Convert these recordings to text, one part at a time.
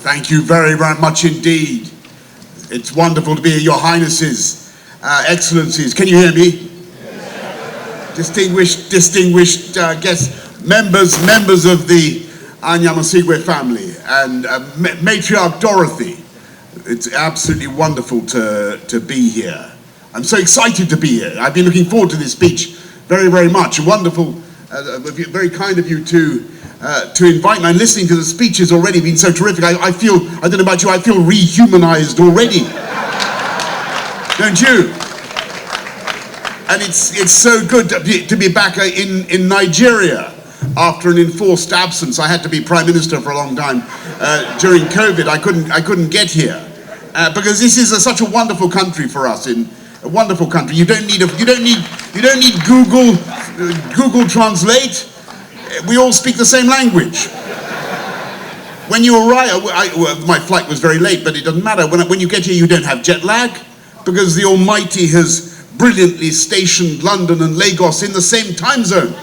Thank you very, very much indeed. It's wonderful to be here, Your Highnesses, Excellencies. Can you hear me? Distinguished guests, members of the Anyiam-Osigwe family, and Matriarch Dorothy. It's absolutely wonderful to be here. I'm so excited to be here. I've been looking forward to this speech very, very much. Wonderful, very kind of you to invite me. And listening to the speech has already been so terrific. I feel, I don't know about you, I feel rehumanized already. Don't you? And it's so good to be back in Nigeria after an enforced absence. I had to be Prime Minister for a long time during COVID. I couldn't get here because this is such a wonderful country for us. A wonderful country. You don't need Google Translate. We all speak the same language. When you arrive, my flight was very late, but it doesn't matter. When you get here, you don't have jet lag because the Almighty has brilliantly stationed London and Lagos in the same time zone.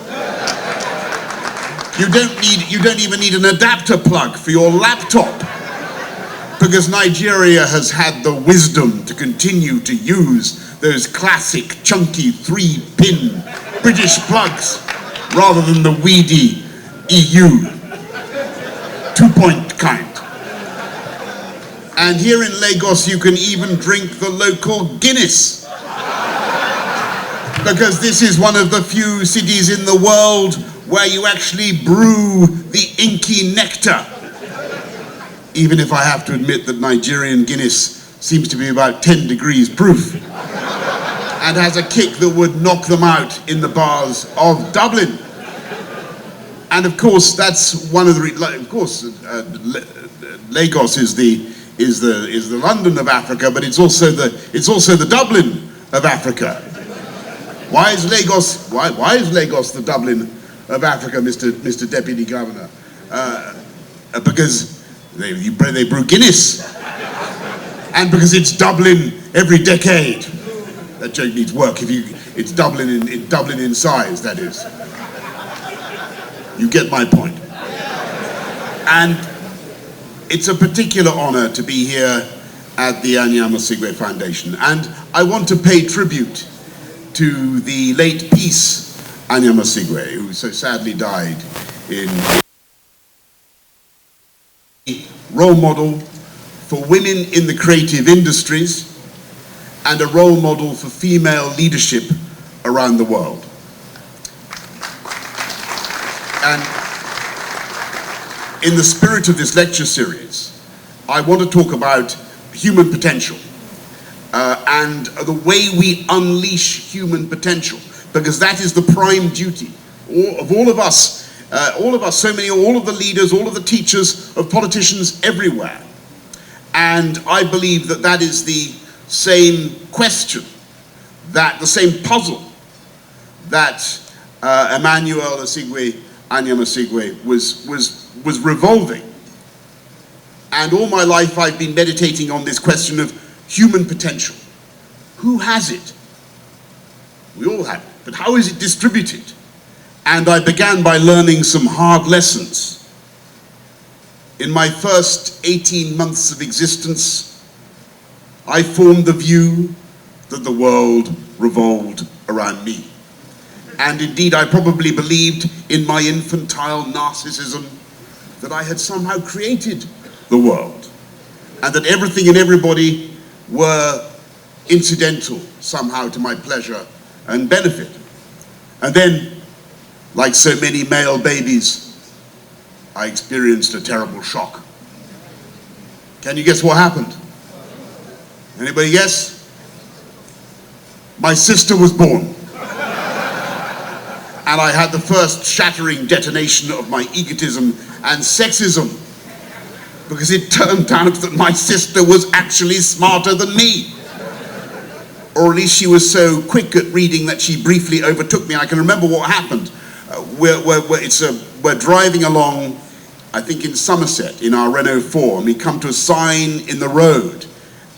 You don't even need an adapter plug for your laptop because Nigeria has had the wisdom to continue to use those classic chunky 3-pin British plugs rather than the weedy EU 2-point kind. And here in Lagos you can even drink the local Guinness, because this is one of the few cities in the world where you actually brew the inky nectar. Even if I have to admit that Nigerian Guinness seems to be about 10 degrees proof and has a kick that would knock them out in the bars of Dublin. And of course, that's one of the, Lagos is the London of Africa, but it's also the Dublin of Africa. Why is Lagos the Dublin of Africa, Mr. Deputy Governor? Because they brew Guinness, and because it's Dublin every decade. That joke needs work. It's Dublin in size, that is. You get my point. And it's a particular honor to be here at the Anyiam-Osigwe Foundation, and I want to pay tribute to the late Peace Anyiam-Osigwe, who so sadly died in role model for women in the creative industries and a role model for female leadership around the world. And in the spirit of this lecture series, I want to talk about human potential and the way we unleash human potential, because that is the prime duty of all of us, all of the leaders, all of the teachers, of politicians everywhere. And I believe that that is the same question, the same puzzle that Anyiam-Osigwe was revolving. And all my life I've been meditating on this question of human potential. Who has it? We all have it, but how is it distributed? And I began by learning some hard lessons. In my first 18 months of existence, I formed the view that the world revolved around me. And indeed, I probably believed in my infantile narcissism that I had somehow created the world, and that everything and everybody were incidental somehow to my pleasure and benefit. And then, like so many male babies, I experienced a terrible shock. Can you guess what happened? Anybody guess? My sister was born. And I had the first shattering detonation of my egotism and sexism, because it turned out that my sister was actually smarter than me. Or at least she was so quick at reading that she briefly overtook me. I can remember what happened. We're driving along, I think in Somerset, in our Renault 4, and we come to a sign in the road,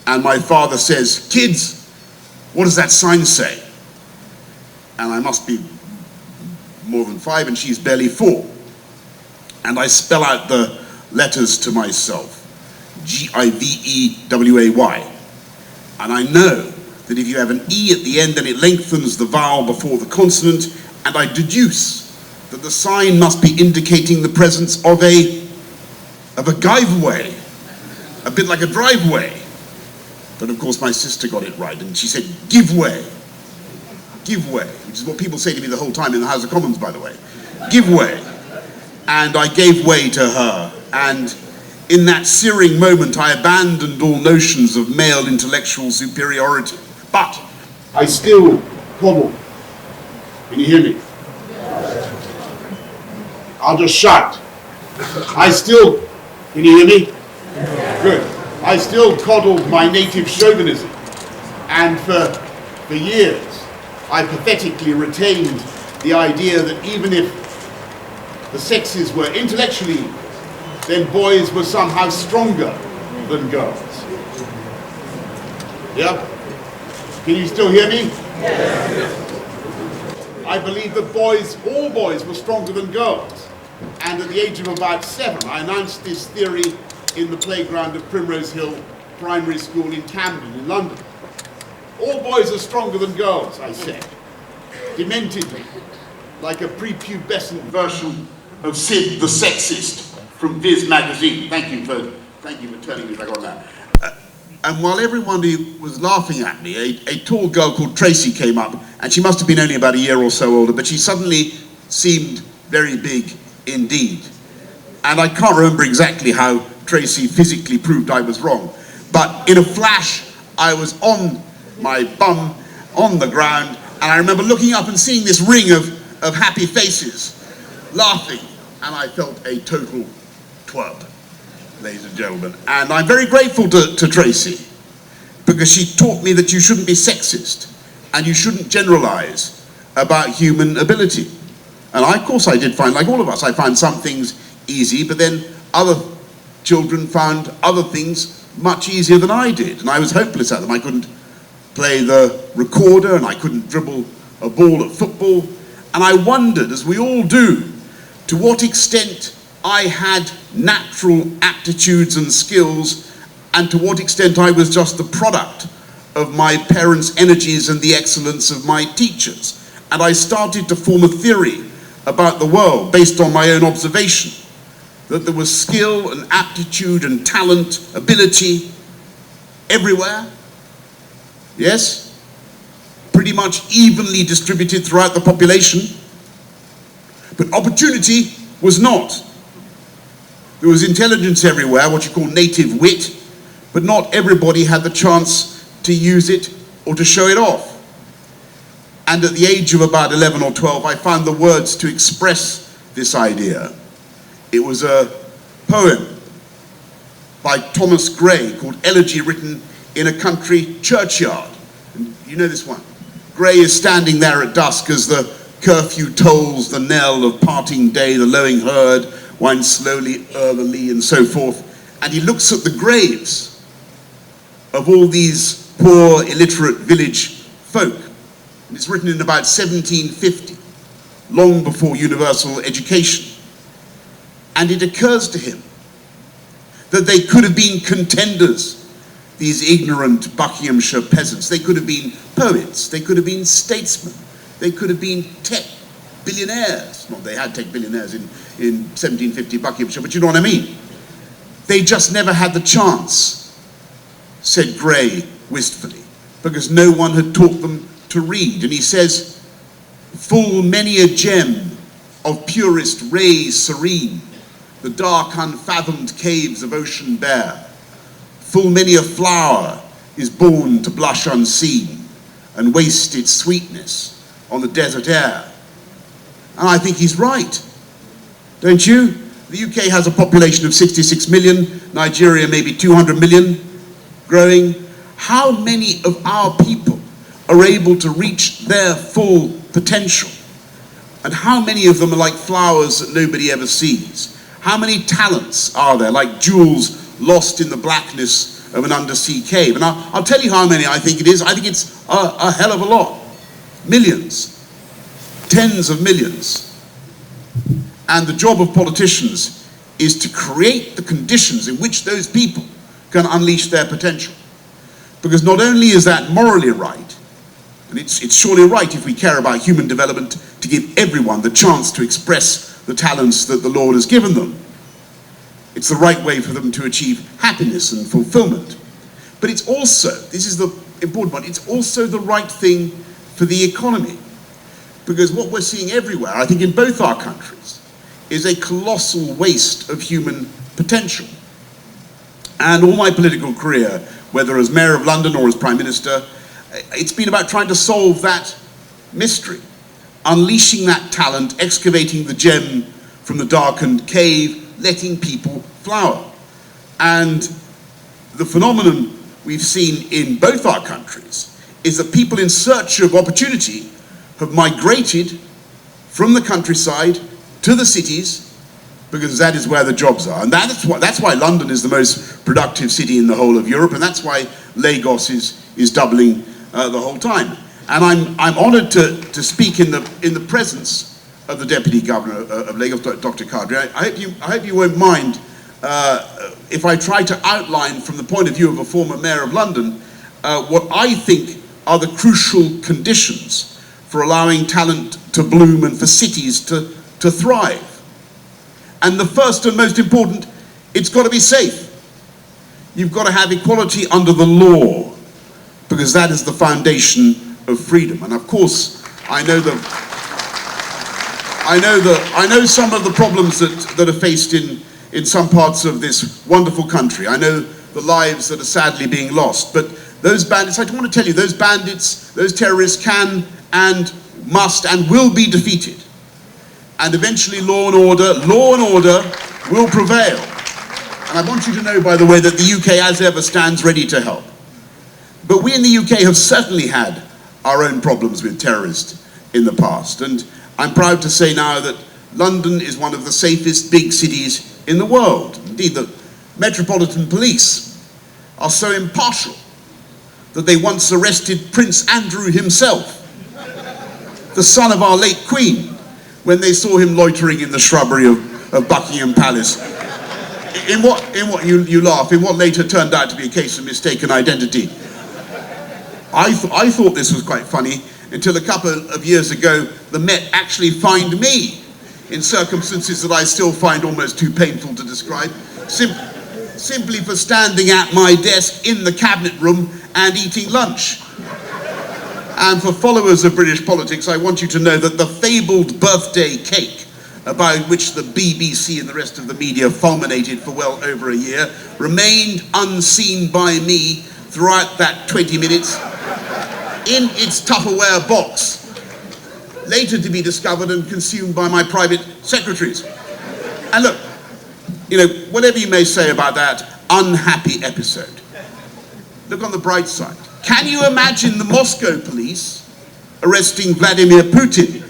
and my father says, "Kids, what does that sign say?" And I must be more than 5, and she's barely 4. And I spell out the letters to myself. G-I-V-E-W-A-Y. And I know that if you have an E at the end, then it lengthens the vowel before the consonant, and I deduce that the sign must be indicating the presence of a giveway, a bit like a driveway. But of course my sister got it right, and she said, give way. Give way, which is what people say to me the whole time in the House of Commons, by the way. Give way. And I gave way to her, and in that searing moment I abandoned all notions of male intellectual superiority. But I still coddle. Can you hear me? I'll just shout. Can you hear me? Good. I still coddled my native chauvinism, and for years I pathetically retained the idea that even if the sexes were intellectually equal, then boys were somehow stronger than girls. Yep. Can you still hear me? Yes. I believe that all boys were stronger than girls. And at the age of about 7, I announced this theory in the playground of Primrose Hill Primary School in Camden, in London. All boys are stronger than girls, I said, dementedly, like a prepubescent version of Sid the Sexist from Viz magazine. Thank you for turning me back on that. And while everyone was laughing at me, a tall girl called Tracy came up, and she must have been only about a year or so older, but she suddenly seemed very big indeed. And I can't remember exactly how Tracy physically proved I was wrong, but in a flash, I was on my bum, on the ground, and I remember looking up and seeing this ring of happy faces, laughing, and I felt a total twelb, ladies and gentlemen. And I'm very grateful to Tracy, because she taught me that you shouldn't be sexist, and you shouldn't generalize about human ability. And of course I did find, like all of us, I found some things easy, but then other children found other things much easier than I did, and I was hopeless at them. I couldn't play the recorder, and I couldn't dribble a ball at football, and I wondered, as we all do, to what extent I had natural aptitudes and skills, and to what extent I was just the product of my parents' energies and the excellence of my teachers. And I started to form a theory about the world based on my own observation, that there was skill and aptitude and talent, ability everywhere. Yes? Pretty much evenly distributed throughout the population. But opportunity was not. There was intelligence everywhere, what you call native wit, but not everybody had the chance to use it or to show it off. And at the age of about 11 or 12, I found the words to express this idea. It was a poem by Thomas Gray called Elegy, written in a country churchyard. And you know this one. Gray is standing there at dusk as the curfew tolls the knell of parting day, the lowing herd winds slowly o'er the lea, and so forth. And he looks at the graves of all these poor, illiterate village folk. And it's written in about 1750, long before universal education. And it occurs to him that they could have been contenders, these ignorant Buckinghamshire peasants. They could have been poets, they could have been statesmen, they could have been tech billionaires. Not they had tech billionaires in 1750 Buckinghamshire, but you know what I mean. They just never had the chance, said Gray wistfully, because no one had taught them to read. And he says, full many a gem of purest rays serene, the dark unfathomed caves of ocean bear. Full many a flower is born to blush unseen and waste its sweetness on the desert air. And I think he's right, don't you? The UK has a population of 66 million, Nigeria maybe 200 million, growing. How many of our people are able to reach their full potential? And how many of them are like flowers that nobody ever sees? How many talents are there, like jewels lost in the blackness of an undersea cave? And I'll tell you how many I think it is. I think it's a hell of a lot. Millions. Tens of millions. And the job of politicians is to create the conditions in which those people can unleash their potential. Because not only is that morally right, and it's surely right if we care about human development to give everyone the chance to express the talents that the Lord has given them. It's the right way for them to achieve happiness and fulfillment. But it's also, this is the important one, it's also the right thing for the economy. Because what we're seeing everywhere, I think in both our countries, is a colossal waste of human potential. And all my political career, whether as Mayor of London or as Prime Minister, it's been about trying to solve that mystery, unleashing that talent, excavating the gem from the darkened cave, letting people flower. And the phenomenon we've seen in both our countries is that people in search of opportunity have migrated from the countryside to the cities, because that is where the jobs are. And that's why London is the most productive city in the whole of Europe, and that's why Lagos is doubling the whole time. And I'm honoured to speak in the presence of the Deputy Governor of Lagos, Dr. Kadri. I hope you won't mind if I try to outline from the point of view of a former Mayor of London what I think are the crucial conditions for allowing talent to bloom and for cities to thrive. And the first and most important, it's got to be safe. You've got to have equality under the law, because that is the foundation of freedom. And of course, I know some of the problems that are faced in some parts of this wonderful country. I know the lives that are sadly being lost. But those bandits, I want to tell you, those bandits, those terrorists can and must and will be defeated. And eventually law and order will prevail. And I want you to know, by the way, that the UK, as ever, stands ready to help. But we in the UK have certainly had our own problems with terrorists in the past. And I'm proud to say now that London is one of the safest big cities in the world. Indeed, the Metropolitan Police are so impartial that they once arrested Prince Andrew himself, the son of our late Queen, when they saw him loitering in the shrubbery of Buckingham Palace. In what you laugh, in what later turned out to be a case of mistaken identity. I thought this was quite funny until a couple of years ago, the Met actually fined me in circumstances that I still find almost too painful to describe, simply for standing at my desk in the cabinet room and eating lunch. And for followers of British politics, I want you to know that the fabled birthday cake, about which the BBC and the rest of the media fulminated for well over a year, remained unseen by me throughout that 20 minutes in its Tupperware box, later to be discovered and consumed by my private secretaries. And look, you know, whatever you may say about that unhappy episode, look on the bright side. Can you imagine the Moscow police arresting Vladimir Putin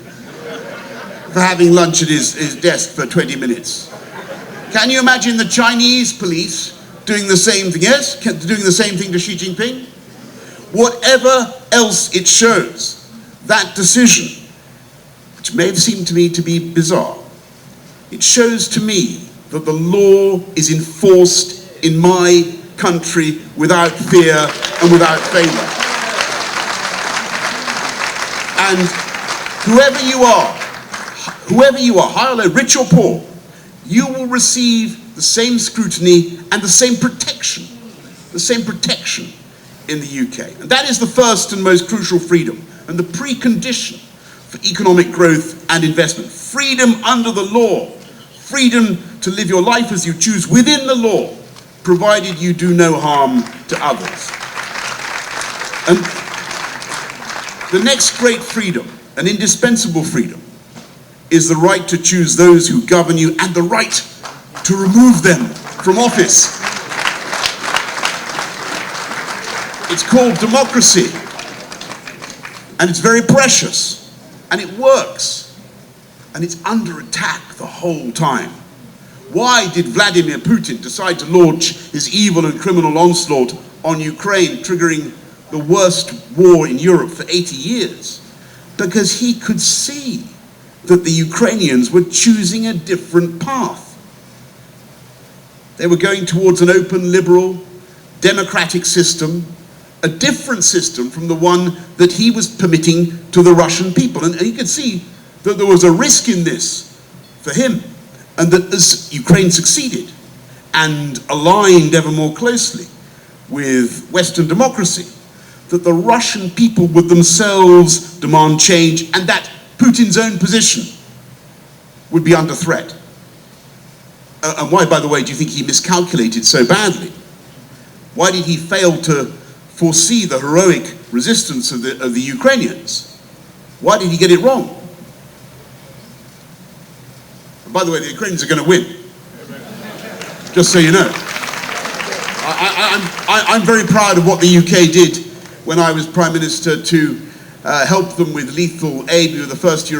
for having lunch at his desk for 20 minutes? Can you imagine the Chinese police doing the same thing? Yes, doing the same thing to Xi Jinping? Whatever else it shows, that decision, which may have seemed to me to be bizarre, it shows to me that the law is enforced in my country without fear and without favor. And whoever you are, high or low, rich or poor, you will receive the same scrutiny and the same protection in the UK. And that is the first and most crucial freedom and the precondition for economic growth and investment. Freedom under the law, freedom to live your life as you choose within the law, provided you do no harm to others. And the next great freedom, an indispensable freedom, is the right to choose those who govern you and the right to remove them from office. It's called democracy, and it's very precious, and it works, and it's under attack the whole time. Why did Vladimir Putin decide to launch his evil and criminal onslaught on Ukraine, triggering the worst war in Europe for 80 years? Because he could see that the Ukrainians were choosing a different path. They were going towards an open, liberal, democratic system, a different system from the one that he was permitting to the Russian people. And you could see that there was a risk in this for him, and that as Ukraine succeeded and aligned ever more closely with Western democracy, that the Russian people would themselves demand change, and that Putin's own position would be under threat. And why, by the way, do you think he miscalculated so badly? Why did he fail to foresee the heroic resistance of the Ukrainians? Why did he get it wrong? And by the way, the Ukrainians are going to win. Just so you know. I'm very proud of what the UK did when I was Prime Minister to help them with lethal aid. We were the first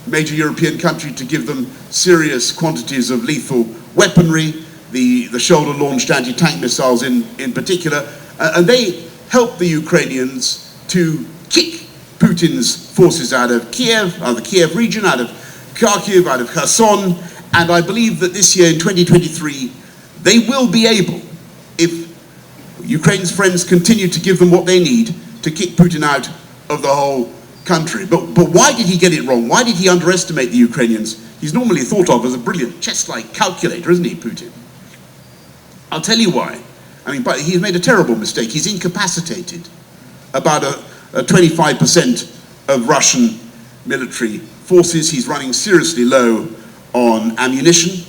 major European country to give them serious quantities of lethal weaponry, the shoulder-launched anti-tank missiles in particular, and they helped the Ukrainians to kick Putin's forces out of Kiev, out of the Kiev region, out of Kharkiv, out of Kherson, and I believe that this year in 2023 they will be able, if Ukraine's friends continue to give them what they need, to kick Putin out of the whole country. But why did he get it wrong? Why did he underestimate the Ukrainians? He's normally thought of as a brilliant chess-like calculator, isn't he, Putin? I'll tell you why. I mean, but he's made a terrible mistake. He's incapacitated about 25% of Russian military forces. He's running seriously low on ammunition.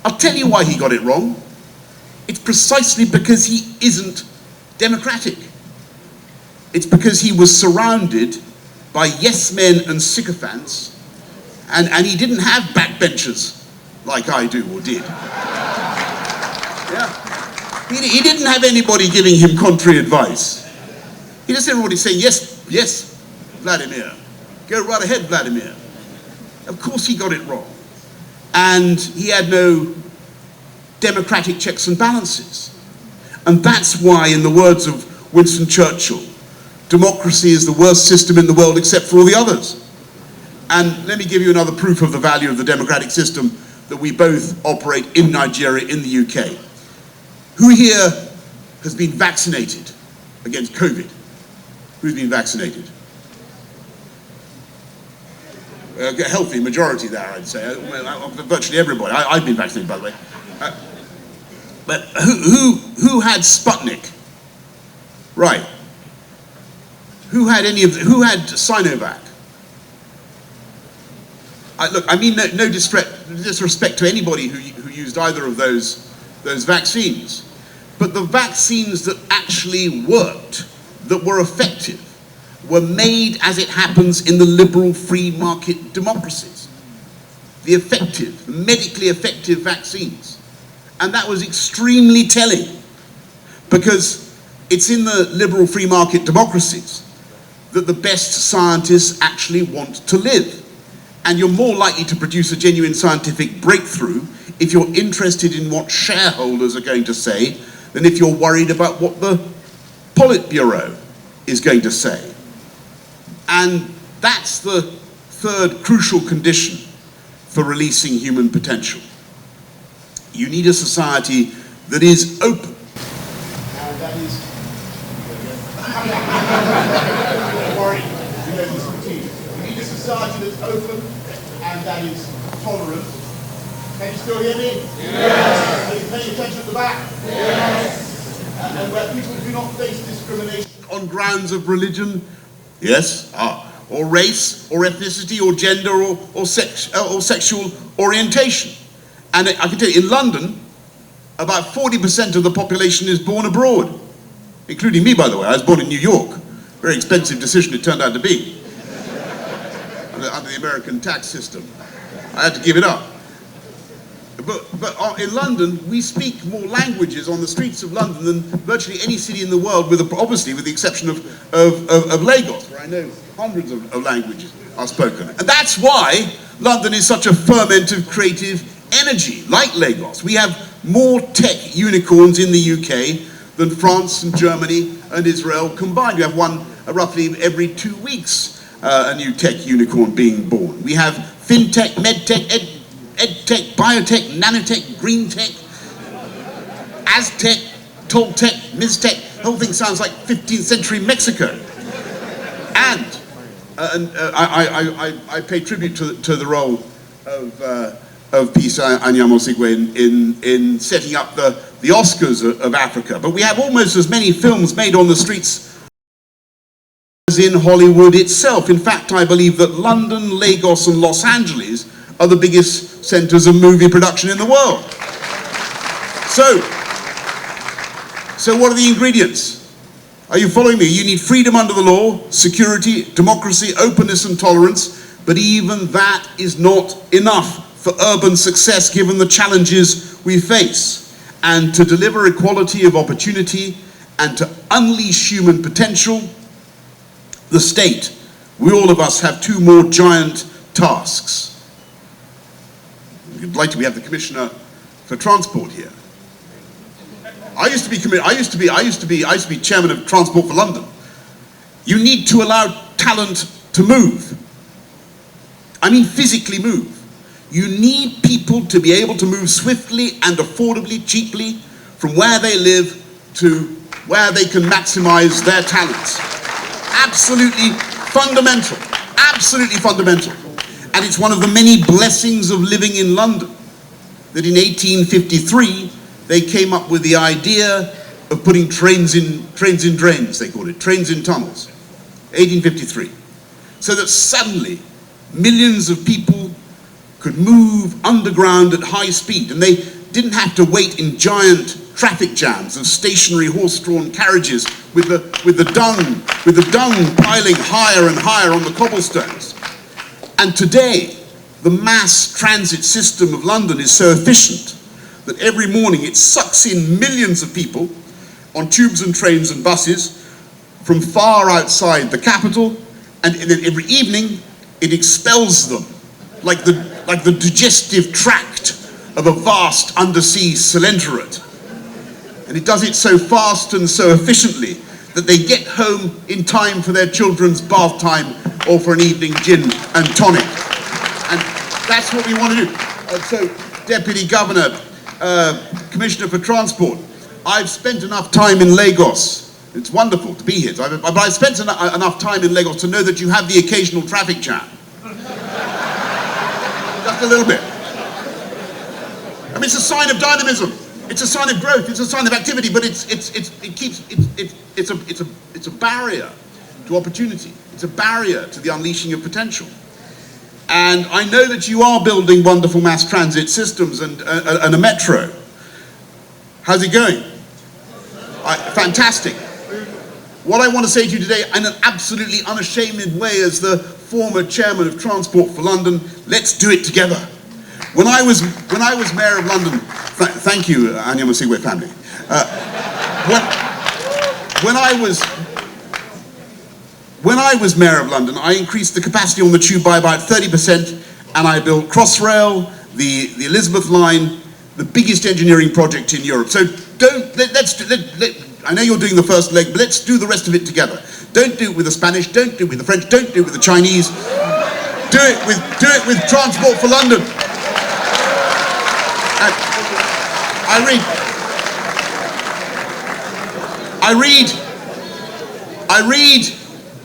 I'll tell you why he got it wrong. It's precisely because he isn't democratic. It's because he was surrounded by yes men and sycophants, and he didn't have backbenchers like I do or did. Yeah. He didn't have anybody giving him contrary advice. He just had everybody saying, yes, yes, Vladimir. Go right ahead, Vladimir. Of course he got it wrong. And he had no democratic checks and balances. And that's why, in the words of Winston Churchill, democracy is the worst system in the world except for all the others. And let me give you another proof of the value of the democratic system that we both operate in Nigeria, in the UK. Who here has been vaccinated against COVID? Who's been vaccinated? A healthy majority there, I'd say. Virtually everybody. I've been vaccinated, by the way. But who had Sputnik? Right. Who had who had Sinovac? Look, I mean no disrespect to anybody who used either of those vaccines, but the vaccines that actually worked, that were effective, were made, as it happens, in the liberal free market democracies. The effective, medically effective vaccines. And that was extremely telling, because it's in the liberal free market democracies that the best scientists actually want to live. And you're more likely to produce a genuine scientific breakthrough if you're interested in what shareholders are going to say than if you're worried about what the Politburo is going to say. And that's the third crucial condition for releasing human potential. You need a society that is open. And that is... Don't worry, you know this routine. You need a society that's open and that is tolerant. Can you still hear me? Yes. Are you paying attention at the back? Yes. And where people do not face discrimination on grounds of religion, yes, or race, or ethnicity, or gender, or sexual orientation. And I can tell you, in London, about 40% of the population is born abroad, including me, by the way. I was born in New York. Very expensive decision it turned out to be, under the American tax system. I had to give it up. But in London, we speak more languages on the streets of London than virtually any city in the world, obviously with the exception of Lagos, where I know hundreds of languages are spoken. And that's why London is such a ferment of creative energy, like Lagos. We have more tech unicorns in the UK than France and Germany and Israel combined. We have one roughly every 2 weeks, a new tech unicorn being born. We have fintech, medtech, edtech, biotech, nanotech, green tech, aztech, Toltec, Miztec, the whole thing sounds like 15th century Mexico. And I pay tribute to the role of peace, Anyiam-Osigwe, in setting up the Oscars of Africa. But we have almost as many films made on the streets as in Hollywood itself. In fact, I believe that London, Lagos, and Los Angeles are the biggest centers of movie production in the world. So what are the ingredients? Are you following me? You need freedom under the law, security, democracy, openness, and tolerance, but even that is not enough for urban success given the challenges we face. And to deliver equality of opportunity and to unleash human potential, the state, we all of us have two more giant tasks. We'd like to have the Commissioner for Transport here. I used to be chairman of Transport for London. You need to allow talent to move. I mean physically move. You need people to be able to move swiftly and affordably, cheaply, from where they live to where they can maximize their talents. Absolutely fundamental, absolutely fundamental. And it's one of the many blessings of living in London that in 1853, they came up with the idea of putting trains in drains, they called it, trains in tunnels, 1853. So that suddenly millions of people could move underground at high speed, and they didn't have to wait in giant traffic jams of stationary horse-drawn carriages with the dung piling higher and higher on the cobblestones. And today, the mass transit system of London is so efficient that every morning it sucks in millions of people on tubes and trains and buses from far outside the capital, and then every evening it expels them like the digestive tract of a vast undersea cylindrate. And it does it so fast and so efficiently that they get home in time for their children's bath time or for an evening gin and tonic. And that's what we want to do. So, Deputy Governor, Commissioner for Transport, I've spent enough time in Lagos. It's wonderful to be here, but I've spent enough time in Lagos to know that you have the occasional traffic jam. Just a little bit. I mean, it's a sign of dynamism. It's a sign of growth. It's a sign of activity. But it's a barrier to opportunity. It's a barrier to the unleashing of potential. And I know that you are building wonderful mass transit systems and a metro. How's it going? Fantastic. What I want to say to you today, in an absolutely unashamed way, as the former chairman of Transport for London, let's do it together. When I was mayor of London, thank you, Anyiam-Osigwe family. When I was mayor of London, I increased the capacity on the tube by about 30%, and I built Crossrail, the Elizabeth line, the biggest engineering project in Europe. So I know you're doing the first leg, but let's do the rest of it together. Don't do it with the Spanish, don't do it with the French, don't do it with the Chinese. Do it with Transport for London.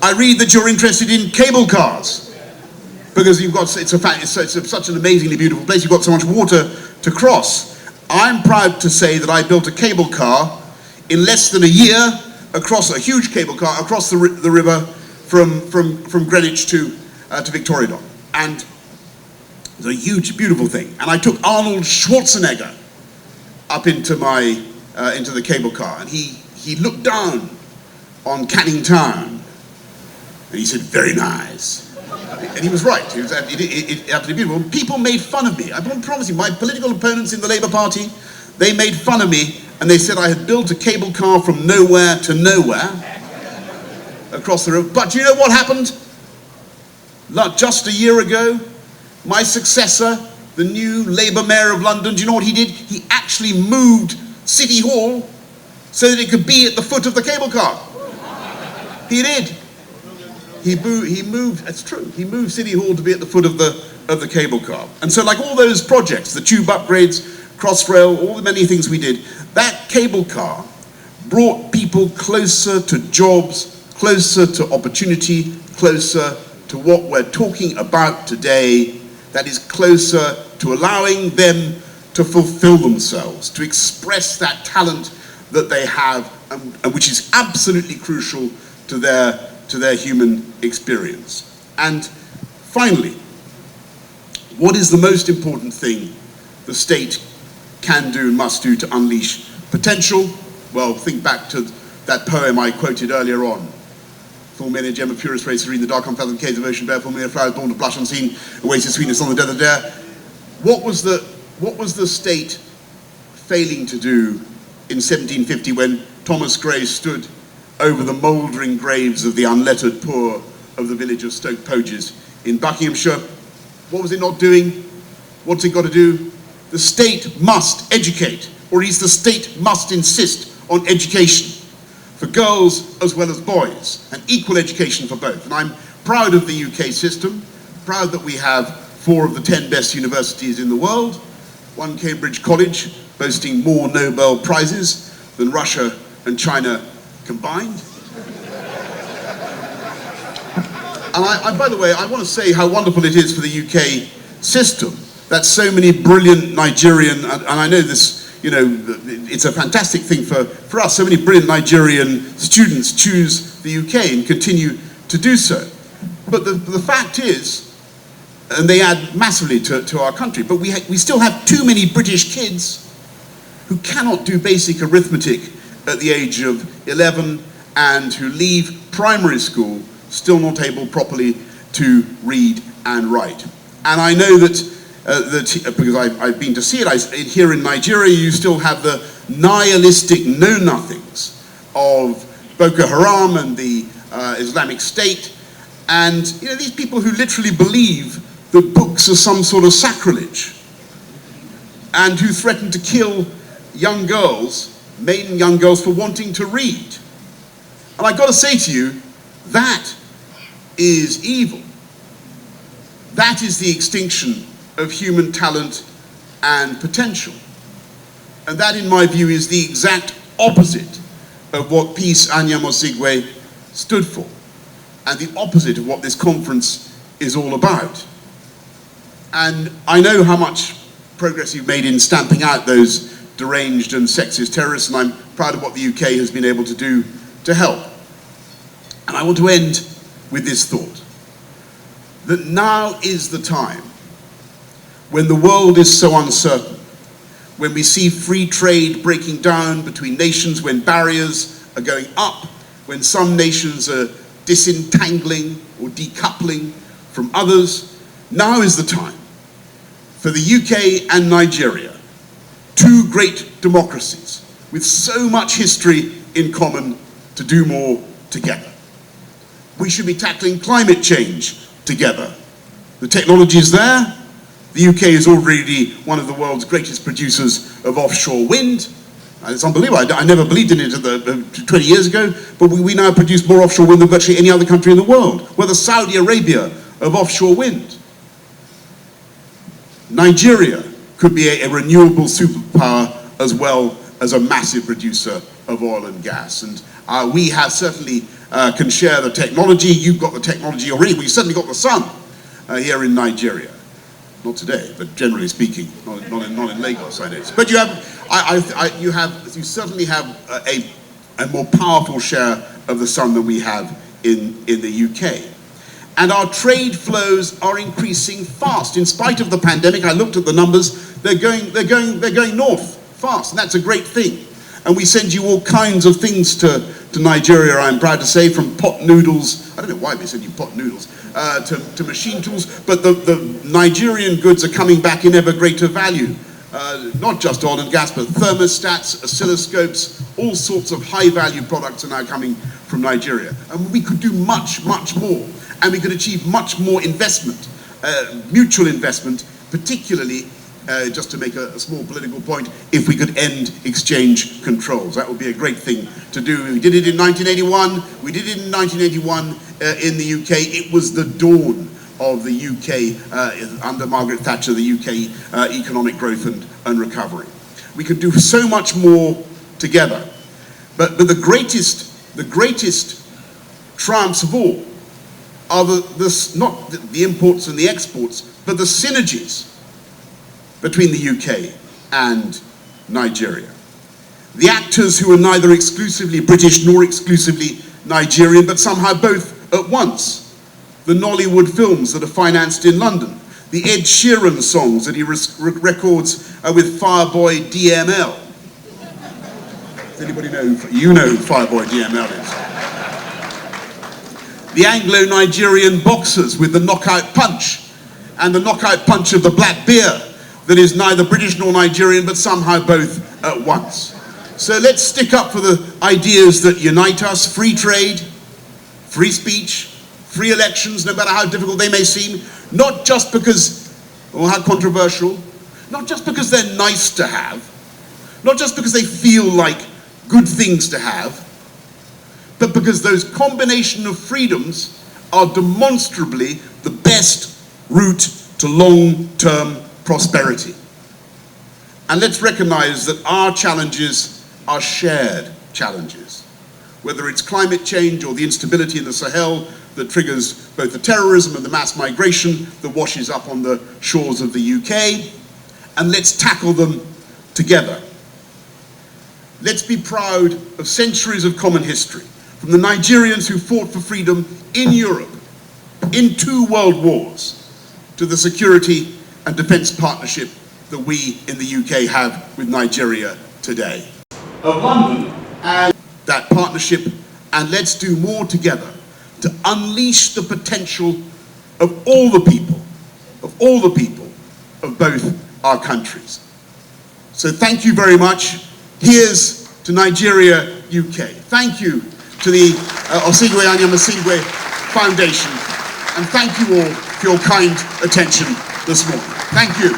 I read that you're interested in cable cars because it's such an amazingly beautiful place. You've got so much water to cross. I'm proud to say that I built a cable car in less than a year across a huge cable car across the river from Greenwich to Victoria Dock, and it was a huge, beautiful thing. And I took Arnold Schwarzenegger up into the cable car, and he looked down on Canning Town, and he said, "Very nice." And he was right. It was absolutely beautiful. People made fun of me. I promise you, my political opponents in the Labour Party, they made fun of me, and they said I had built a cable car from nowhere to nowhere across the river. But you know what happened? Just a year ago, my successor, the new Labour Mayor of London, do you know what he did? He actually moved City Hall so that it could be at the foot of the cable car. He did. He moved, that's true, he moved City Hall to be at the foot of the cable car. And so like all those projects, the tube upgrades, Crossrail, all the many things we did, that cable car brought people closer to jobs, closer to opportunity, closer to what we're talking about today, that is closer to allowing them to fulfill themselves, to express that talent that they have, and which is absolutely crucial to their human experience. And finally, what is the most important thing the state can do and must do to unleash potential? Well, think back to that poem I quoted earlier on. Full many a gem of purest ray, serene, the dark unfathomed caves of ocean bare, full many a flower born to blush unseen, awaited sweetness on the desert air. What was the state failing to do in 1750 when Thomas Gray stood over the mouldering graves of the unlettered poor of the village of Stoke Poges in Buckinghamshire? What was it not doing? What's it got to do? The state must educate, or at least the state must insist on education for girls as well as boys, and equal education for both. And I'm proud of the UK system, proud that we have 4 of the 10 best universities in the world, 1 Cambridge college boasting more Nobel Prizes than Russia and China combined. And by the way, I want to say how wonderful it is for the UK system that so many brilliant Nigerian, and I know this, you know, it's a fantastic thing for us, so many brilliant Nigerian students choose the UK and continue to do so. But the fact is, and they add massively to our country, but we still have too many British kids who cannot do basic arithmetic at the age of 11 and who leave primary school still not able properly to read and write. And I know that, because I've been to see it, here in Nigeria you still have the nihilistic know-nothings of Boko Haram and the Islamic State, and you know, these people who literally believe that books are some sort of sacrilege, and who threaten to kill young girls, maiden young girls, for wanting to read. And I've got to say to you, that is evil. That is the extinction of human talent and potential. And that, in my view, is the exact opposite of what peace Anyiam-Osigwe stood for, and the opposite of what this conference is all about. And I know how much progress you've made in stamping out those deranged and sexist terrorists, and I'm proud of what the UK has been able to do to help. And I want to end with this thought, that now is the time, when the world is so uncertain, when we see free trade breaking down between nations, when barriers are going up, when some nations are disentangling or decoupling from others, now is the time for the UK and Nigeria, 2 great democracies with so much history in common, to do more together. We should be tackling climate change together. The technology is there. The UK is already one of the world's greatest producers of offshore wind. And it's unbelievable. I never believed in it 20 years ago, but we now produce more offshore wind than virtually any other country in the world. We're the Saudi Arabia of offshore wind. Nigeria could be a renewable superpower as well as a massive producer of oil and gas. And we have certainly can share the technology. You've got the technology already. We've certainly got the sun here in Nigeria. Not today, but generally speaking, not in Lagos, I know. But you certainly have a more powerful share of the sun than we have in the UK. And our trade flows are increasing fast. In spite of the pandemic, I looked at the numbers, they're going north fast, and that's a great thing. And we send you all kinds of things to Nigeria, I'm proud to say, from pot noodles, I don't know why they send you pot noodles, to machine tools, but the Nigerian goods are coming back in ever greater value. Not just oil and gas, but thermostats, oscilloscopes, all sorts of high-value products are now coming from Nigeria. And we could do much, much more. And we could achieve much more investment, mutual investment, particularly, just to make a small political point, if we could end exchange controls. That would be a great thing to do. We did it in 1981. We did it in 1981 in the UK. It was the dawn of the UK, under Margaret Thatcher, the UK economic growth and recovery. We could do so much more together. But the greatest triumphs of all are not the imports and the exports, but the synergies between the UK and Nigeria. The actors who are neither exclusively British nor exclusively Nigerian, but somehow both at once. The Nollywood films that are financed in London. The Ed Sheeran songs that he records with Fireboy DML. Does anybody know? You know who Fireboy DML is. The Anglo-Nigerian boxers with the knockout punch, and the knockout punch of the black bear that is neither British nor Nigerian, but somehow both at once. So let's stick up for the ideas that unite us: free trade, free speech, free elections, no matter how difficult they may seem, not just because, or how controversial, not just because they're nice to have, not just because they feel like good things to have, but because those combination of freedoms are demonstrably the best route to long-term prosperity. And let's recognize that our challenges are shared challenges. Whether it's climate change or the instability in the Sahel that triggers both the terrorism and the mass migration that washes up on the shores of the UK, and let's tackle them together. Let's be proud of centuries of common history, from the Nigerians who fought for freedom in Europe, in 2 world wars, to the security and defense partnership that we in the UK have with Nigeria today. Of London and that partnership, and let's do more together to unleash the potential of all the people of both our countries. So thank you very much. Here's to Nigeria, UK. Thank you to the Anyiam-Osigwe Foundation, and thank you all for your kind attention this morning. Thank you.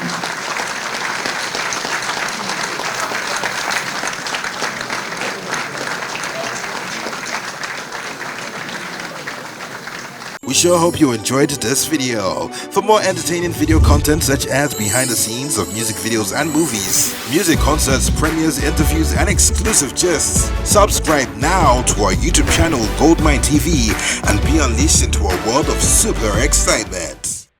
We sure hope you enjoyed this video. For more entertaining video content such as behind the scenes of music videos and movies, music concerts, premieres, interviews, and exclusive gists, subscribe now to our YouTube channel GoldmyneTV and be unleashed into a world of super excitement.